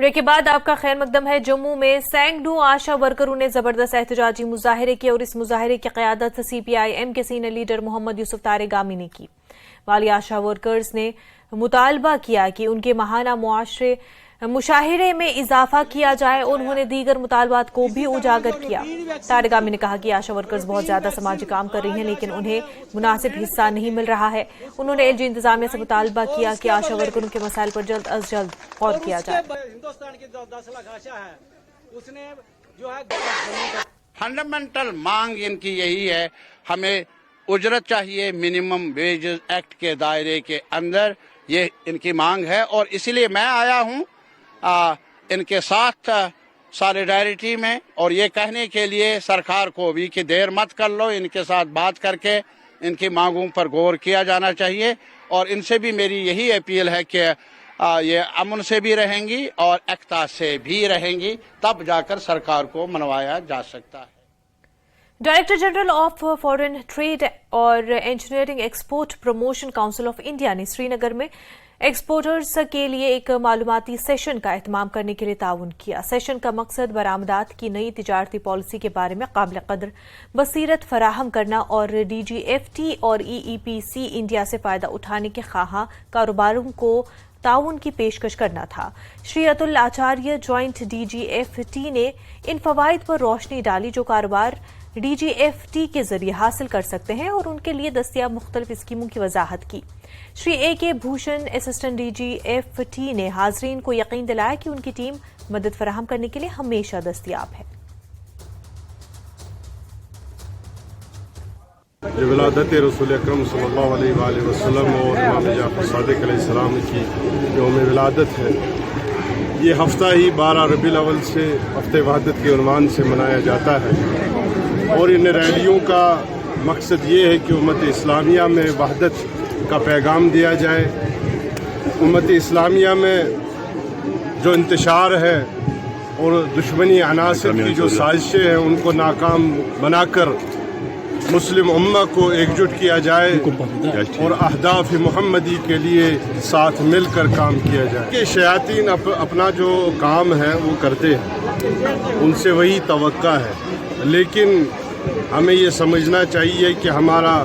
Break के बाद आपका खैर मकदम है। जम्मू में सैकड़ों आशा वर्करों ने जबरदस्त एहतजाजी मुजाहरे किए और इस मुजाहरे की क़यादत CPI-M के सीनियर लीडर मोहम्मद यूसुफ तारेगामी ने की। वाली आशा वर्कर्स ने मुतालबा किया कि उनके माहाना मुशाहिरे में इजाफा किया जाए और उन्होंने दीगर मुतालबात को भी उजागर किया। तारेगामी ने कहा कि आशा वर्कर्स बहुत ज्यादा समाजी काम कर रही हैं लेकिन उन्हें मुनासिब हिस्सा नहीं मिल रहा है। उन्होंने LG इंतजामिया से मुतालबा किया कि आशा वर्करों के मसाइल पर जल्द अज जल्द गौर किया जाए। हिंदुस्तान की 10 लाख आशा है, उसने जो है फंडामेंटल मांग इनकी यही है, हमें उजरत चाहिए मिनिमम वेजेस एक्ट के दायरे के अंदर, ये इनकी मांग है और इसीलिए मैं आया हूँ इनके साथ सॉलिडारिटी में और ये कहने के लिए सरकार को भी कि देर मत कर लो, इनके साथ बात करके इनकी मांगों पर गौर किया जाना चाहिए और इनसे भी मेरी यही अपील है कि ये अमन से भी रहेंगी और एकता से भी रहेंगी, तब जाकर सरकार को मनवाया जा सकता है। Director general of foreign trade और engineering export promotion council of India ने श्रीनगर में एक्सपोर्टर्स के लिए एक मालूमाती सेशन का एहतमाम करने के लिए ताउन किया। सेशन का मकसद बरामदात की नई तिजारती पॉलिसी के बारे में काबिल कदर बसीरत फराहम करना और DGFT और EEPC इंडिया से फायदा उठाने के ख्वाहा कारोबारों को ताउन की पेशकश करना था। श्री अतुल आचार्य जॉइंट DGFT ने इन फवाइद पर रोशनी डाली जो कारोबार DGFT के जरिए हासिल कर सकते हैं और उनके लिए दस्तियाब मुख्तलिफ स्कीमों की वजाहत की। Shri AK Bhushan assistant DGFT ने हाजरीन को यकीन दिलाया कि उनकी टीम मदद फराहम करने के लिए हमेशा दस्तियाब है। विलादत रसूल अकरम सल्लल्लाहु अलैहि वसल्लम और इमाम जाफर सादिक अलैहिस्सलाम की यौम विलादत है। ये हफ्ता ही 12 रबीउल अव्वल से हफ्ते वहदत के उन्वान से मनाया जाता है और इन रैलियों का मकसद ये है कि उम्मत इस्लामिया में वहदत का पैगाम दिया जाए। उम्मत इस्लामिया में जो इंतशार है और दुश्मनी अनासर की जो साजिशें हैं उनको नाकाम बनाकर मुस्लिम उम्मा को एकजुट किया जाए और अहदाफ मुहम्मदी के लिए साथ मिलकर काम किया जाए। कि शयातीन अपना जो काम है वो करते हैं, उनसे वही तवक्का है, लेकिन हमें ये समझना चाहिए कि हमारा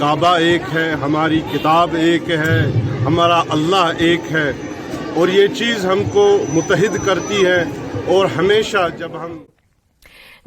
काबा एक है, हमारी किताब एक है, हमारा अल्लाह एक है और ये चीज़ हमको मुत्तहिद करती है और हमेशा जब हम